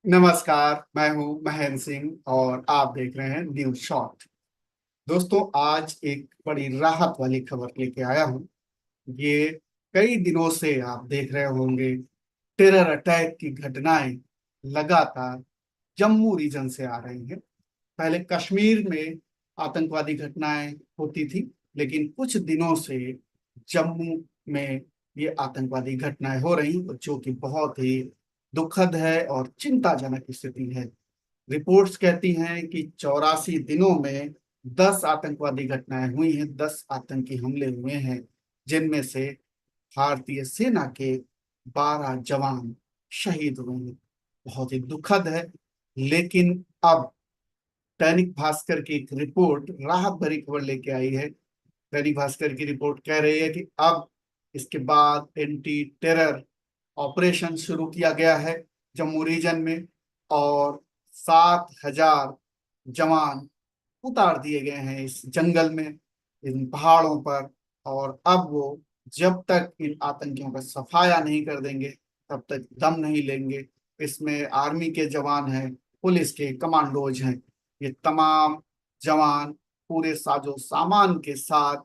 नमस्कार। मैं हूं महेंद्र सिंह और आप देख रहे हैं न्यूज शॉट। दोस्तों, आज एक बड़ी राहत वाली खबर लेके आया हूं। ये कई दिनों से आप देख रहे होंगे, टेरर अटैक की घटनाएं लगातार जम्मू रीजन से आ रही हैं। पहले कश्मीर में आतंकवादी घटनाएं होती थी, लेकिन कुछ दिनों से जम्मू में ये आतंकवादी घटनाएं हो रही, जो कि बहुत ही दुखद है और चिंताजनक स्थिति है। रिपोर्ट्स कहती हैं कि 84 दिनों में 10 आतंकवादी घटनाएं हुई हैं, 10 आतंकी हमले हुए हैं, जिनमें से भारतीय सेना के 12 जवान शहीद हुए हैं। बहुत ही दुखद है। लेकिन अब दैनिक भास्कर की एक रिपोर्ट राहत भरी खबर लेके आई है। दैनिक भास्कर की रिपोर्ट कह रही है कि अब इसके बाद एंटी टेरर ऑपरेशन शुरू किया गया है जम्मू रीजन में, और 7,000 जवान उतार दिए गए हैं इस जंगल में, इन पहाड़ों पर। और अब वो जब तक इन आतंकियों का सफाया नहीं कर देंगे, तब तक दम नहीं लेंगे। इसमें आर्मी के जवान हैं, पुलिस के कमांडोज हैं। ये तमाम जवान पूरे साजो सामान के साथ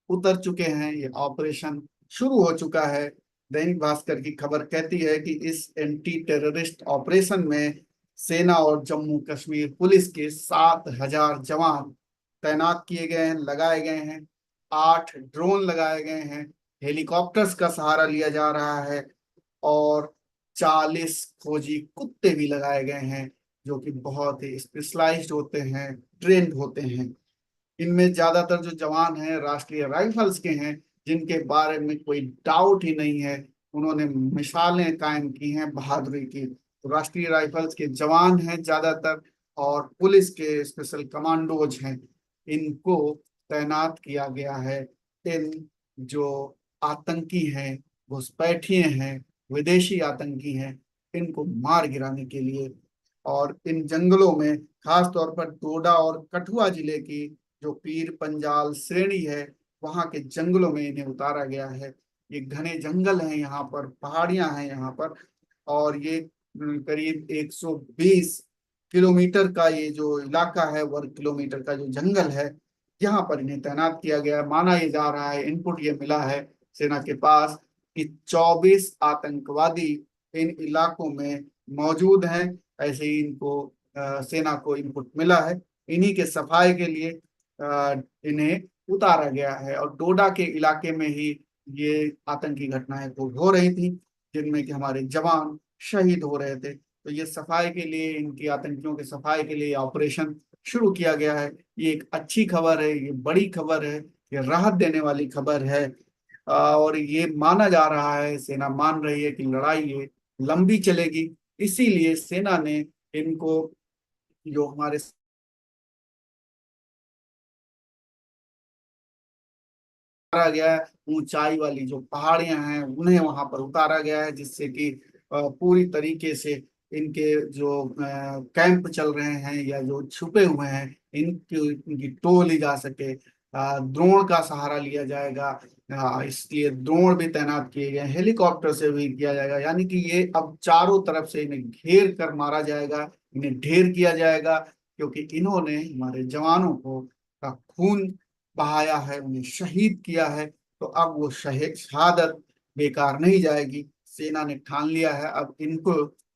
उतर चुके हैं। ये ऑपरेशन शुरू हो चुका है। दैनिक भास्कर की खबर कहती है कि इस एंटी टेररिस्ट ऑपरेशन में सेना और जम्मू कश्मीर पुलिस के 7,000 जवान तैनात किए गए हैं, लगाए गए हैं। 8 ड्रोन लगाए गए हैं, हेलीकॉप्टर्स का सहारा लिया जा रहा है, और 40 फौजी कुत्ते भी लगाए गए हैं, जो कि बहुत ही स्पेशलाइज्ड होते हैं, ट्रेंड होते हैं। इनमें ज्यादातर जो जवान हैं राष्ट्रीय राइफल्स के हैं, जिनके बारे में कोई डाउट ही नहीं है। उन्होंने मिसालें कायम की हैं बहादुरी की। तो राष्ट्रीय राइफल्स के जवान हैं ज्यादातर, और पुलिस के स्पेशल कमांडोज हैं। इनको तैनात किया गया है। इन जो आतंकी हैं, घुसपैठिए हैं, विदेशी आतंकी हैं, इनको मार गिराने के लिए। और इन जंगलों में खास तौर पर डोडा और कठुआ जिले की जो पीर पंजाल श्रेणी है, वहां के जंगलों में इन्हें उतारा गया है। ये घने जंगल हैं यहाँ पर, पहाड़ियां हैं यहाँ पर, और ये करीब 120 किलोमीटर का ये जो इलाका है, वर्ग किलोमीटर का जो जंगल है, यहाँ पर इन्हें तैनात किया गया है। माना ये जा रहा है, इनपुट ये मिला है सेना के पास, कि 24 आतंकवादी इन इलाकों में मौजूद हैं। ऐसे ही इनको सेना को इनपुट मिला है। इन्हीं के सफाई के लिए इन्हें उतारा गया है। और डोडा के इलाके में ही ये आतंकी घटनाएं तो हो रही थी, जिनमें कि हमारे जवान शहीद हो रहे थे। तो ये सफाई के लिए, इनकी आतंकियों के सफाई के लिए ऑपरेशन शुरू किया गया है। ये एक अच्छी खबर है, ये बड़ी खबर है, ये राहत देने वाली खबर है। और ये माना जा रहा है, सेना मान रही है कि लड़ाई ये लंबी चलेगी। इसीलिए सेना ने इनको, जो हमारे उतारा गया है, ऊंचाई वाली जो पहाड़ियां हैं उन्हें वहां पर उतारा गया है, जिससे कि पूरी तरीके से इनके जो कैंप चल रहे हैं या जो छुपे हुए हैं, इनकी टो ली जा सके। ड्रोन का सहारा लिया जाएगा। इसलिए ड्रोन भी तैनात किए गए हैं, हेलीकॉप्टर से भी किया जाएगा। यानी कि ये अब चारों तरफ से इन्हें घेर कर मारा जाएगा, इन्हें ढेर किया जाएगा, क्योंकि इन्होंने हमारे जवानों को का खून बहाया है, उन्हें शहीद किया है। तो अब वो शहीद शहादत बेकार नहीं जाएगी। सेना ने ठान लिया है, अब इनको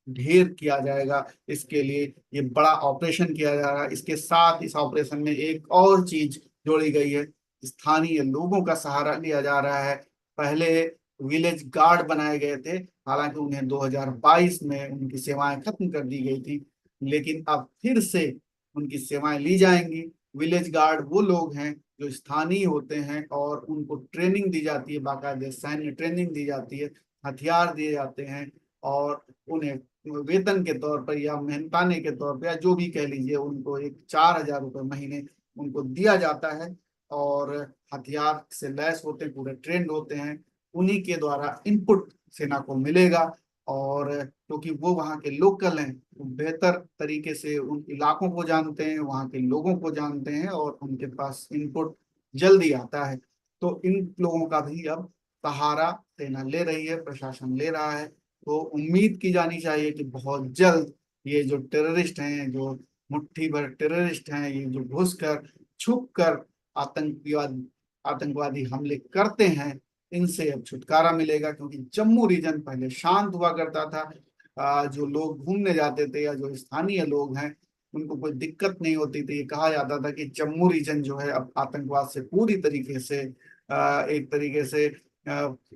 ढेर किया जाएगा। इसके लिए ये बड़ा ऑपरेशन किया जा रहा है। इसके साथ इस ऑपरेशन में एक और चीज जोड़ी गई है, स्थानीय लोगों का सहारा लिया जा रहा है। पहले विलेज गार्ड बनाए गए थे, हालांकि उन्हें 2022 में उनकी सेवाएं खत्म कर दी गई थी, लेकिन अब फिर से उनकी सेवाएं ली जाएंगी। विलेज गार्ड वो लोग हैं जो स्थानीय होते हैं, और उनको ट्रेनिंग दी जाती है, बाकायदे सैन्य ट्रेनिंग दी जाती है, हथियार दिए जाते हैं, और उन्हें वेतन के तौर पर या मेहनताने के तौर पर, या जो भी कह लीजिए, उनको एक 4,000 रुपये महीने उनको दिया जाता है। और हथियार से लैस होते हैं, पूरे ट्रेंड होते हैं। उन्हीं के द्वारा इनपुट सेना को मिलेगा। और क्योंकि वो वहाँ के लोकल हैं, वो बेहतर तरीके से उन इलाकों को जानते हैं, वहाँ के लोगों को जानते हैं, और उनके पास इनपुट जल्दी आता है। तो इन लोगों का भी अब सहारा सेना ले रही है, प्रशासन ले रहा है। तो उम्मीद की जानी चाहिए कि बहुत जल्द ये जो टेररिस्ट हैं, जो मुट्ठी भर टेररिस्ट हैं, ये जो घुस कर छुप कर आतंकवाद आतंकवादी हमले करते हैं, इनसे अब छुटकारा मिलेगा। क्योंकि जम्मू रीजन पहले शांत हुआ करता था। जो लोग घूमने जाते थे या जो स्थानीय लोग हैं, उनको कोई दिक्कत नहीं होती थी। ये कहा जाता था कि जम्मू रीजन जो है अब आतंकवाद से पूरी तरीके से एक तरीके से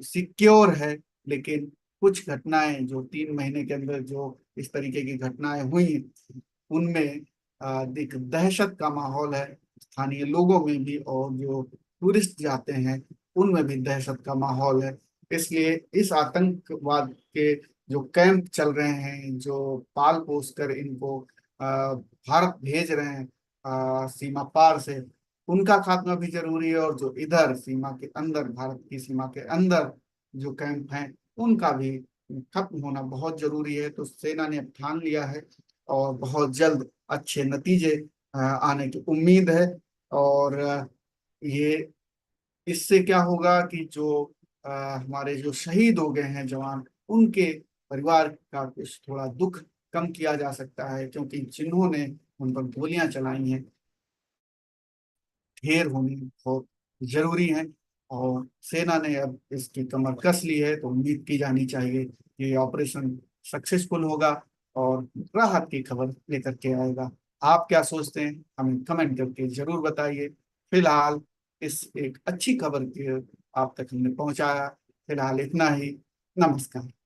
सिक्योर है। लेकिन कुछ घटनाएं जो 3 महीने के अंदर जो इस तरीके की घटनाएं हुई, उनमें एक दहशत का माहौल है स्थानीय लोगों में भी, और जो टूरिस्ट जाते हैं उनमें भी दहशत का माहौल है। इसलिए इस आतंकवाद के जो कैंप चल रहे हैं, जो पाल पोस कर इनको भारत भेज रहे हैं सीमा पार से, उनका खात्मा भी जरूरी है। और जो इधर सीमा के अंदर, भारत की सीमा के अंदर जो कैंप हैं, उनका भी खत्म होना बहुत जरूरी है। तो सेना ने अब ठान लिया है और बहुत जल्द अच्छे नतीजे आने की उम्मीद है। और ये इससे क्या होगा कि जो हमारे जो शहीद हो गए हैं जवान, उनके परिवार का कुछ थोड़ा दुख कम किया जा सकता है। क्योंकि जिन्होंने उन पर गोलियां चलाई हैं, ढेर होनी बहुत जरूरी है। और सेना ने अब इसकी कमर कस ली है, तो उम्मीद की जानी चाहिए कि ये ऑपरेशन सक्सेसफुल होगा और राहत की खबर लेकर के आएगा। आप क्या सोचते हैं, हमें कमेंट करके जरूर बताइए। फिलहाल इस एक अच्छी खबर के आप तक हमने पहुंचाया। फिलहाल इतना ही। नमस्कार।